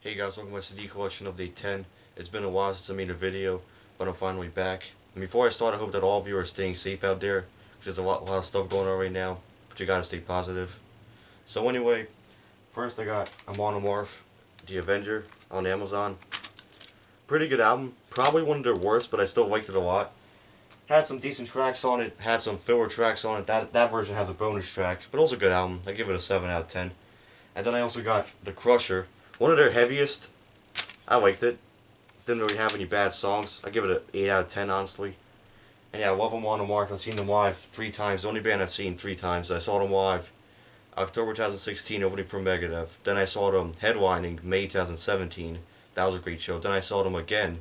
Hey guys, welcome to my CD collection update 10. It's been a while since I made a video, but I'm finally back. And before I start, I hope that all of you are staying safe out there, because there's a lot of stuff going on right now, but you gotta stay positive. So anyway, first I got Monomorph, The Avenger, on Amazon. Pretty good album, probably one of their worst, but I still liked it a lot. Had some decent tracks on it, had some filler tracks on it. That version has a bonus track, but also a good album. I give it a 7 out of 10. And then I also got The Crusher, one of their heaviest. I liked it. Didn't really have any bad songs. I give it an 8 out of 10, honestly. And yeah, I love them on them live. I've seen them live 3 times. The only band I've seen 3 times. I saw them live October 2016, opening for Megadeth. Then I saw them headlining May 2017. That was a great show. Then I saw them again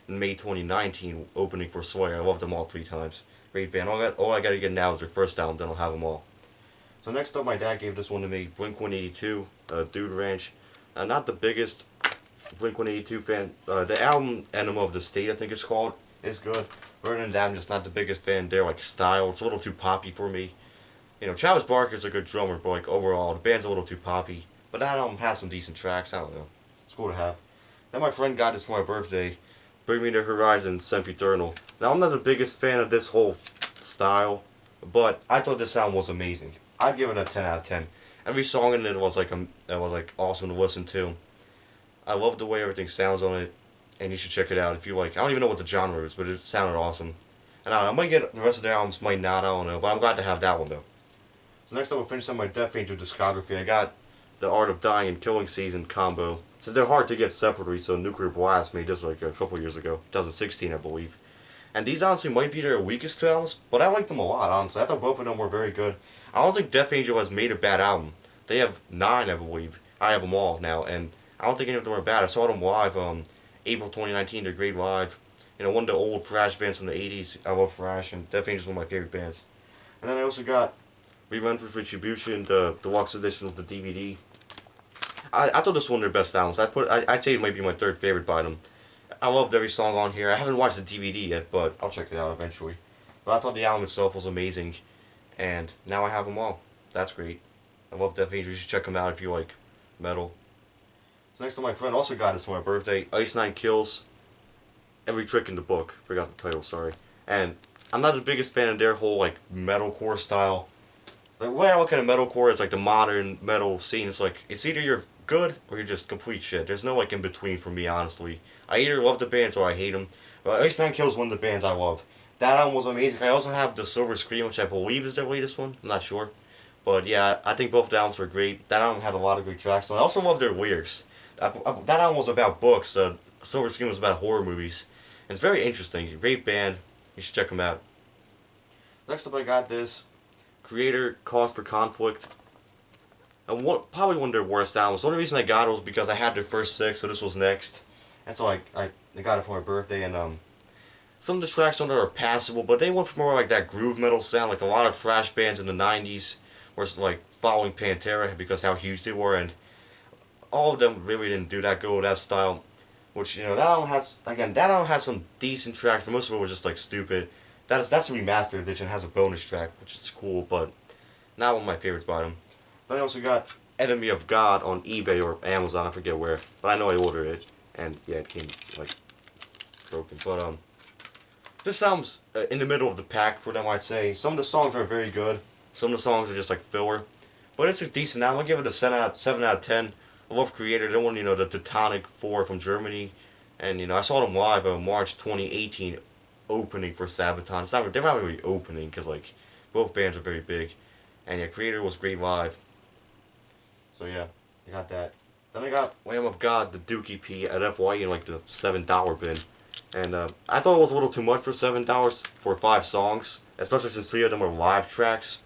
in May 2019, opening for Slayer. I loved them all 3 times. Great band. All I gotta get now is their first album, then I'll have them all. So next up, my dad gave this one to me, Blink-182, Dude Ranch. Not the biggest Blink-182 fan. The album Enema of the State, I think it's called, is good. Other than that, I'm just not the biggest fan. Their like style, it's a little too poppy for me. You know, Travis Barker's a good drummer, but like overall, the band's a little too poppy. But that album has some decent tracks. I don't know. It's cool to have. Then my friend got this for my birthday. Bring Me the Horizon, Sempiternal. Now I'm not the biggest fan of this whole style, but I thought this album was amazing. I'd give it a 10 out of 10. Every song in it was like awesome to listen to. I love the way everything sounds on it, and you should check it out if you like. I don't even know what the genre is, but it sounded awesome. And I might get the rest of their albums, might not, I don't know, but I'm glad to have that one though. So next up, we'll finish on my Death Angel discography. I got the Art of Dying and Killing Season combo. Since they're hard to get separately, so Nuclear Blast made this like a couple years ago, 2016 I believe. And these honestly might be their weakest two albums, but I like them a lot, honestly. I thought both of them were very good. I don't think Death Angel has made a bad album. They have 9, I believe. I have them all now, and I don't think any of them are bad. I saw them live, April 2019, they're great live. You know, one of the old Thrash bands from the 80s. I love Thrash, and Death Angel is one of my favorite bands. And then I also got Relentless Retribution, the deluxe edition of the DVD. I thought this was one of their best albums. I'd say it might be my third favorite by them. I loved every song on here. I haven't watched the DVD yet, but I'll check it out eventually. But I thought the album itself was amazing, and now I have them all. That's great. I love Death Angel. You should check them out if you like metal. So next time, my friend also got this for my birthday. Ice Nine Kills, Every Trick in the Book. Forgot the title, sorry. And I'm not the biggest fan of their whole like metalcore style. The way I look at a metalcore is like the modern metal scene. It's like it's either you're good or you're just complete shit. There's no like in between for me, honestly. I either love the bands or I hate them. But Ice Nine Kills is one of the bands I love. That album was amazing. I also have the Silver Scream, which I believe is their latest one. I'm not sure. But yeah, I think both the albums were great. That album had a lot of great tracks on it. I also love their lyrics. That album was about books. Silver Scream was about horror movies. And it's very interesting. Great band. You should check them out. Next up, I got this Creator, Cause for Conflict. And probably one of their worst albums. The only reason I got it was because I had their first 6, so this was next. And so I got it for my birthday, and some of the tracks on there are passable, but they went for more like that groove metal sound, like a lot of thrash bands in the 90s were like following Pantera because how huge they were, and all of them really didn't do that good with that style. Which, you know, that album has some decent tracks, but most of it was just like stupid. That's a remastered edition, has a bonus track, which is cool, but not one of my favorites by them. Then I also got Enemy of God on eBay or Amazon, I forget where, but I know I ordered it, and yeah, it came like broken. But this album's in the middle of the pack for them, I'd say. Some of the songs are very good, some of the songs are just like filler, but it's a decent album. I give it a 7 out of 10. I love Creator. They're one, you know, the Teutonic 4 from Germany, and you know I saw them live on March 2018, opening for Sabaton. They're not really opening because like both bands are very big, and yeah, Creator was great live. So yeah, I got that. Then I got Lamb of God, the Duke EP at FYE in like the $7 bin. And I thought it was a little too much for $7 for 5 songs, especially since 3 of them are live tracks.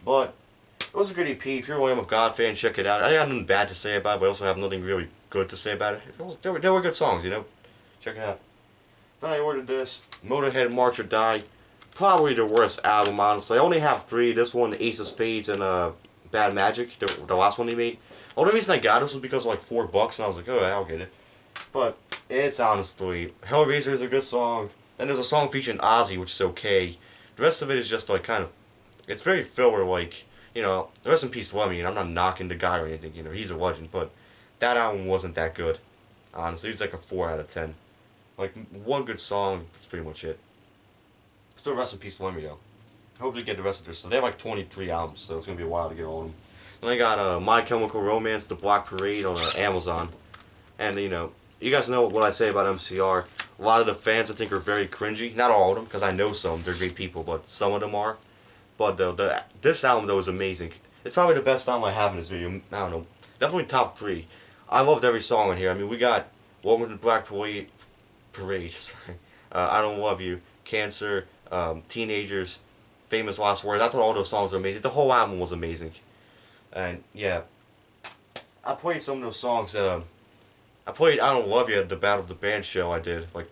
But it was a good EP. If you're a Lamb of God fan, check it out. I got nothing bad to say about it, but I also have nothing really good to say about it. They were good songs, you know? Check it out. Then I ordered this, Motorhead March or Die. Probably the worst album, honestly. I only have 3. This one, Ace of Spades, and Bad Magic, the last one they made. The only reason I got this was because of like $4, and I was like, oh, I'll get it. But it's honestly, Hellraiser is a good song. Then there's a song featuring Ozzy, which is okay. The rest of it is just like kind of, it's very filler, like, you know, rest in peace Lemmy, and I'm not knocking the guy or anything, you know, he's a legend, but that album wasn't that good. Honestly, it's like a 4 out of 10. Like, one good song, that's pretty much it. Still, rest in peace, Lemmy, though. I hope to get the rest of their stuff. They have like 23 albums, so it's gonna be a while to get all of them. Then I got My Chemical Romance, The Black Parade on Amazon. And, you guys know what I say about MCR. A lot of the fans I think are very cringy. Not all of them, because I know some. They're great people, but some of them are. But this album, though, is amazing. It's probably the best album I have in this video. I don't know. Definitely top 3. I loved every song in here. I mean, we got Welcome to the Black Parade. Sorry. I Don't Love You, Cancer, Teenagers, Famous Last Words. I thought all those songs were amazing. The whole album was amazing. And, yeah. I played some of those songs. I played I Don't Love You at the Battle of the Band show I did, like,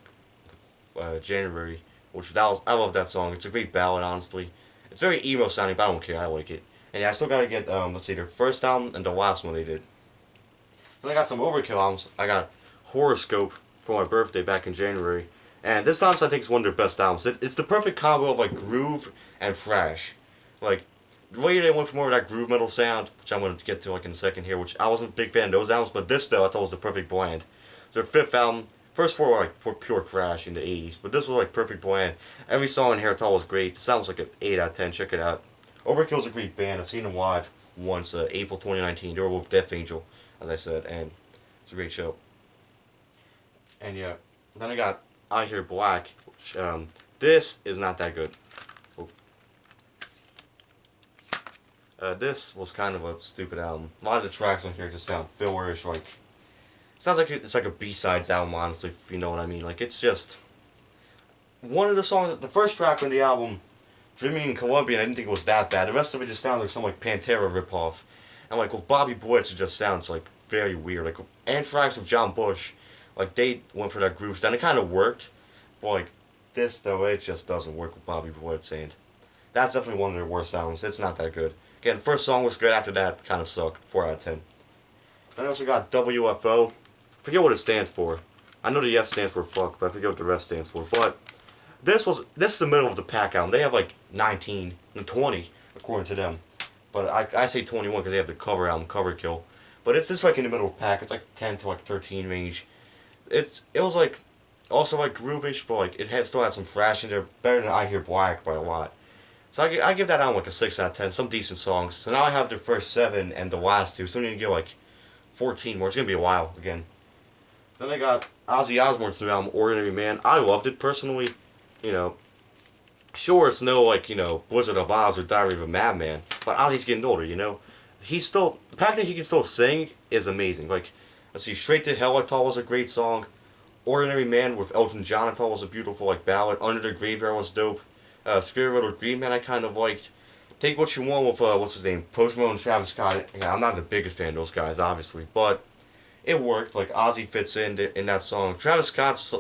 January. I love that song. It's a great ballad, honestly. It's very emo sounding, but I don't care. I like it. And yeah, I still gotta get, let's see, their first album and the last one they did. Then I got some Overkill albums. I got Horoscope for my birthday back in January. And this album, I think, is one of their best albums. It's the perfect combo of, like, groove and thrash. Like, the way they went for more of that groove metal sound, which I'm going to get to, like, in a second here, which I wasn't a big fan of those albums, but this, though, I thought was the perfect blend. It's their 5th album. First 4 were, like, pure thrash in the 80s, but this was, like, perfect blend. Every song in here I thought was great. This album's like an 8 out of 10. Check it out. Overkill's a great band. I've seen them live once, April 2019. They were with Death Angel, as I said, and it's a great show. And yeah, then I got I Hear Black, which, this is not that good. This was kind of a stupid album. A lot of the tracks on here just sound fillerish, like, sounds like it's like a B-sides album, honestly, if you know what I mean. Like, it's just, one of the songs, the first track on the album, Dreaming in Columbia, I didn't think it was that bad. The rest of it just sounds like some, like, Pantera ripoff. And, like, with Bobby Blitz, it just sounds, like, very weird. Like, Anthrax of John Bush, like, they went for that groove sound. It kind of worked, but, like, this, though, it just doesn't work with Bobby Blitz, and that's definitely one of their worst albums. It's not that good. Again, the first song was good, after that, kind of sucked. 4 out of 10. Then I also got WFO. Forget what it stands for. I know the F stands for fuck, but I forget what the rest stands for. But this is the middle of the pack album. They have like 19 and 20 according to them. But I say 21 because they have the cover album, Cover Kill. But it's just like in the middle of the pack. It's like 10 to like 13 range. It was like also like groovish, but like still had some thrash in there. Better than I Hear Black by a lot. So I give that album like a 6 out of 10. Some decent songs. So now I have their first 7 and the last 2. So I need to get like 14 more. It's gonna be a while again. Then I got Ozzy Osbourne's new album, Ordinary Man. I loved it personally. Sure, it's no like, Blizzard of Oz or Diary of a Madman, but Ozzy's getting older, He's still, the fact that he can still sing is amazing. Like, let's see, Straight to Hell I thought was a great song. Ordinary Man with Elton John I thought was a beautiful like ballad. Under the Graveyard was dope. Spirit Riddled Green Man I kind of liked. Take What You Want with, what's his name, Post Malone and Travis Scott. Yeah, I'm not the biggest fan of those guys, obviously, but it worked. Like, Ozzy fits in that song. Travis Scott's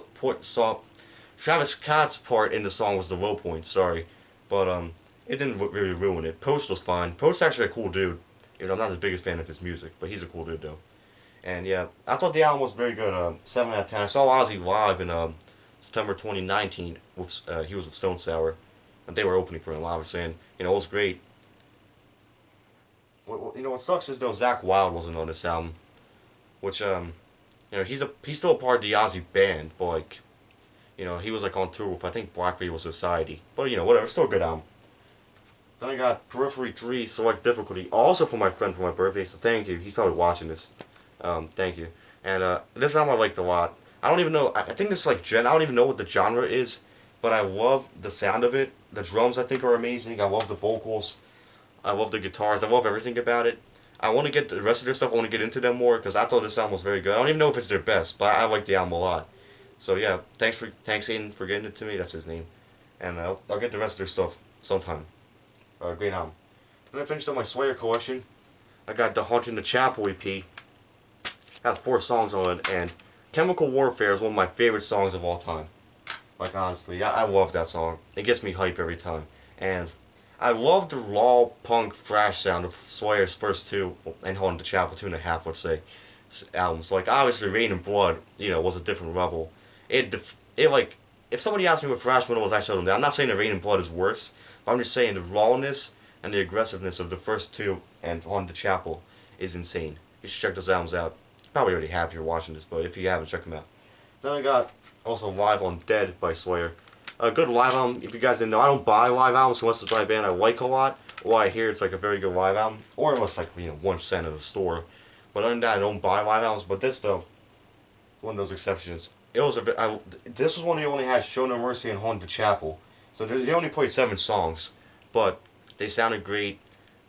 part in the song was the low point, sorry. But, it didn't really ruin it. Post was fine. Post's actually a cool dude. I'm not the biggest fan of his music, but he's a cool dude, though. And, yeah, I thought the album was very good. 7 out of 10. I saw Ozzy live in, September 2019. He was with Stone Sour. And they were opening for him, obviously, and, it was great. What sucks is, though, Zakk Wylde wasn't on this album. Which, he's still a part of the Ozzy band, but, like, he was, like, on tour with, I think, Black Label Society. But, whatever, still a good album. Then I got Periphery 3, Select Difficulty, also for my friend for my birthday, so thank you. He's probably watching this. Thank you. And, this album I liked a lot. I don't even know, I think this is, like, I don't even know what the genre is, but I love the sound of it. The drums, I think, are amazing. I love the vocals. I love the guitars. I love everything about it. I want to get the rest of their stuff. I want to get into them more because I thought this album was very good. I don't even know if it's their best, but I like the album a lot. So yeah, thanks Aiden for getting it to me. That's his name, and I'll get the rest of their stuff sometime. Great album. Then I finished up my Slayer collection. I got the Haunting the Chapel EP. Has 4 songs on it, and Chemical Warfare is one of my favorite songs of all time. Like, honestly, I love that song. It gets me hype every time. And I love the raw punk thrash sound of Slayer's first 2, and Haunting the Chapel 2.5, let's say, albums. Like, obviously, Rain and Blood, was a different level. Like, if somebody asked me what thrash metal was, I showed them that. I'm not saying that Rain and Blood is worse, but I'm just saying the rawness and the aggressiveness of the first 2 and Haunting the Chapel is insane. You should check those albums out. probably already have if you're watching this, but if you haven't, check them out. Then I got also Live on Dead by Slayer. A good live album. If you guys didn't know, I don't buy live albums unless it's by a band I like a lot, or I hear it's like a very good live album, or unless like 1 cent at the store. But other than that, I don't buy live albums. But this though, one of those exceptions. It was this was one they only had Show No Mercy and Haunted Chapel, so they only played 7 songs, but they sounded great.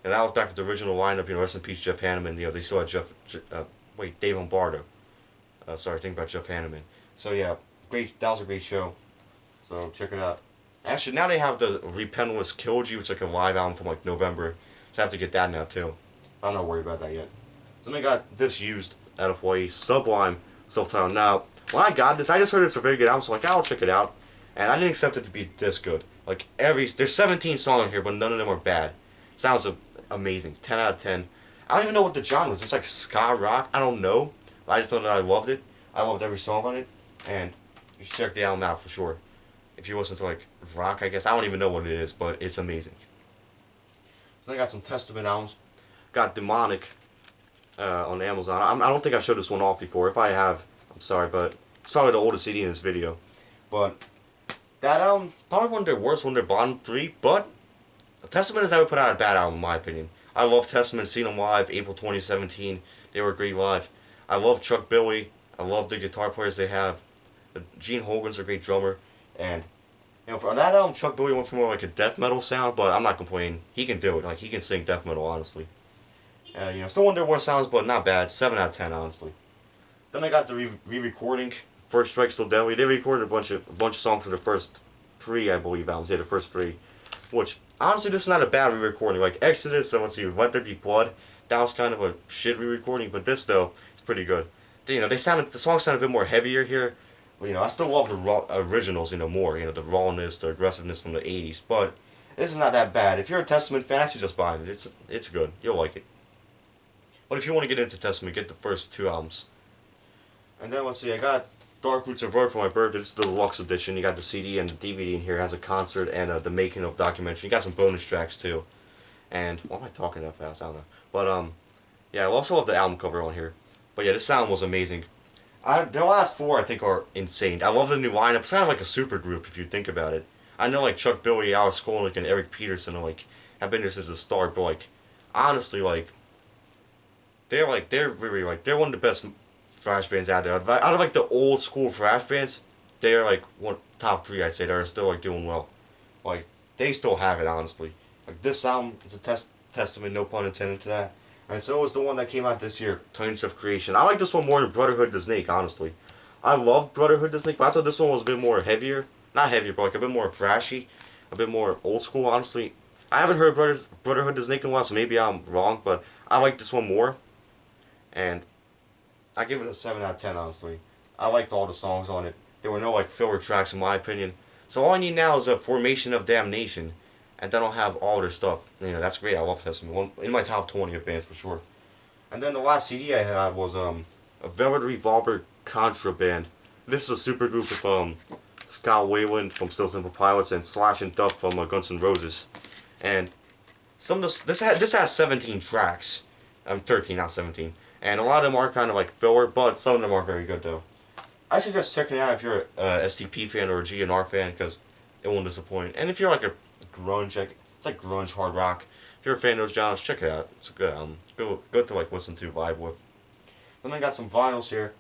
And that was back to the original lineup. Rest in peace, Jeff Hanneman. They still had Dave Lombardo. Think about Jeff Hanneman. So yeah, great. That was a great show. So check it out. Actually, now they have the Repentless Killed You, which is like a live album from like November. So I have to get that now too. I'm not worried about that yet. So then I got this used out of Hawaii, Sublime, self-titled. Now, when I got this, I just heard it's a very good album, so I'll check it out. And I didn't expect it to be this good. Like there's 17 songs on here, but none of them are bad. Sounds amazing. 10 out of 10. I don't even know what the genre is. It's like ska rock. I don't know. I just know that I loved it. I loved every song on it, and you should check the album out for sure. If you listen to like rock, I guess. I don't even know what it is, but it's amazing. So then I got some Testament albums. Got Demonic on Amazon. I don't think I showed this one off before. If I have, I'm sorry, but it's probably the oldest CD in this video. But that album, probably one of their worst, one of their bottom 3, but Testament has never put out a bad album in my opinion. I love Testament, seen them live, April 2017. They were great live. I love Chuck Billy. I love the guitar players they have. Gene Hogan's a great drummer. And for that album, Chuck Billy went for more like a death metal sound, but I'm not complaining. He can do it. Like, he can sing death metal, honestly. Still one of their worst sounds, but not bad. 7 out of 10, honestly. Then I got the re-recording. First Strike Still Deadly. They recorded a bunch of songs for the first 3, I believe, albums. Yeah, the first 3. Which, honestly, this is not a bad re-recording. Like, Exodus, and let's see, Let There Be Blood. That was kind of a shit re-recording, but this, though, is pretty good. The songs sound a bit more heavier here. I still love the originals, more. The rawness, the aggressiveness from the 80s. But this is not that bad. If you're a Testament fan, I suggest buying it. It's good. You'll like it. But if you want to get into Testament, get the first 2 albums. And then, let's see, I got Dark Roots of Earth for my birthday. This is the deluxe edition. You got the CD and the DVD in here. It has a concert and the making of documentary. You got some bonus tracks, too. And, why am I talking that fast? I don't know. But, yeah, I also love the album cover on here. But yeah, this album was amazing. The last 4, I think, are insane. I love the new lineup. It's kind of like a supergroup, if you think about it. I know, like, Chuck Billy, Alex Skolnick, and Eric Peterson are, like, have been there since the start, but, like, honestly, like, they're one of the best thrash bands out there. Out of, like, the old school thrash bands, they're, like, top 3, I'd say, that are still, like, doing well. Like, they still have it, honestly. Like, this album is a testament, no pun intended to that. And so is the one that came out this year, Titans of Creation. I like this one more than Brotherhood of the Snake, honestly. I love Brotherhood of the Snake, but I thought this one was a bit more heavier. Not heavier, but like a bit more thrashy. A bit more old school, honestly. I haven't heard Brotherhood of the Snake in a while, so maybe I'm wrong, but I like this one more. And I give it a 7 out of 10, honestly. I liked all the songs on it. There were no like filler tracks, in my opinion. So all I need now is a Formation of Damnation. And then I'll have all their stuff. That's great. I love Testament. In my top 20 of bands for sure. And then the last CD I had was a Velvet Revolver Contraband. This is a supergroup of Scott Weiland from Stone Temple Pilots and Slash and Duff from Guns N' Roses. And this has 17 tracks. 13, not 17. And a lot of them are kind of like filler, but some of them are very good though. I suggest checking it out if you're a STP fan or a GNR fan, because it won't disappoint. And if you're like a grunge, it's like grunge, hard rock. If you're a fan of those genres, check it out. It's a good album. Good to like listen to, vibe with. Then I got some vinyls here.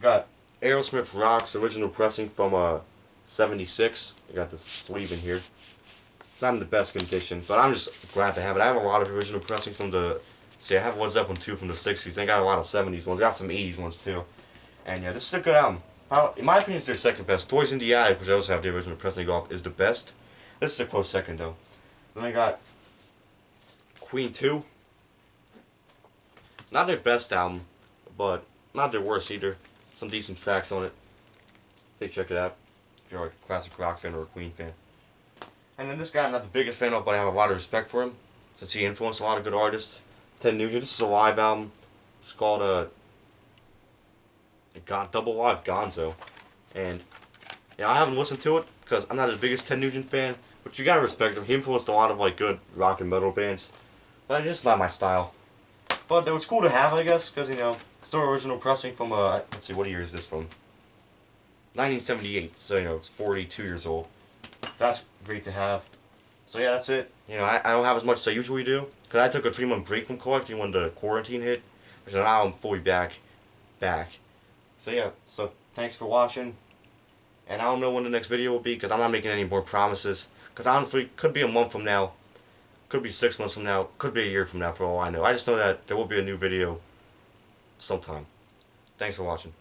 Got Aerosmith Rock's original pressing from '76. I got the sleeve in here. It's not in the best condition, but I'm just glad to have it. I have a lot of original pressings from I have Led Zeppelin 2 from the 60s. I got a lot of 70s ones. I got some 80s ones too. And yeah, this is a good album. In my opinion, it's their second best. Toys in the Attic, which I also have the original pressing off, is the best. This is a close second though. Then I got Queen 2. Not their best album, but not their worst either. Some decent tracks on it. Say check it out if you're like a classic rock fan or a Queen fan. And then this guy I'm not the biggest fan of, but I have a lot of respect for him since he influenced a lot of good artists. Ted Nugent. This is a live album. It's called Double Live Gonzo. And I haven't listened to it because I'm not the biggest Ted Nugent fan, but you gotta respect him. He influenced a lot of like good rock and metal bands, but it's just not my style. But it was cool to have, I guess, because Still original pressing from, let's see, what year is this from? 1978, so, you know, it's 42 years old. That's great to have. So, yeah, that's it. You know, I don't have as much as I usually do, because I took a 3-month break from collecting when the quarantine hit, so now I'm fully back. So, yeah, so thanks for watching, and I don't know when the next video will be, because I'm not making any more promises, because honestly, could be a month from now, could be 6 months from now, could be a year from now, for all I know. I just know that there will be a new video sometime. Thanks for watching.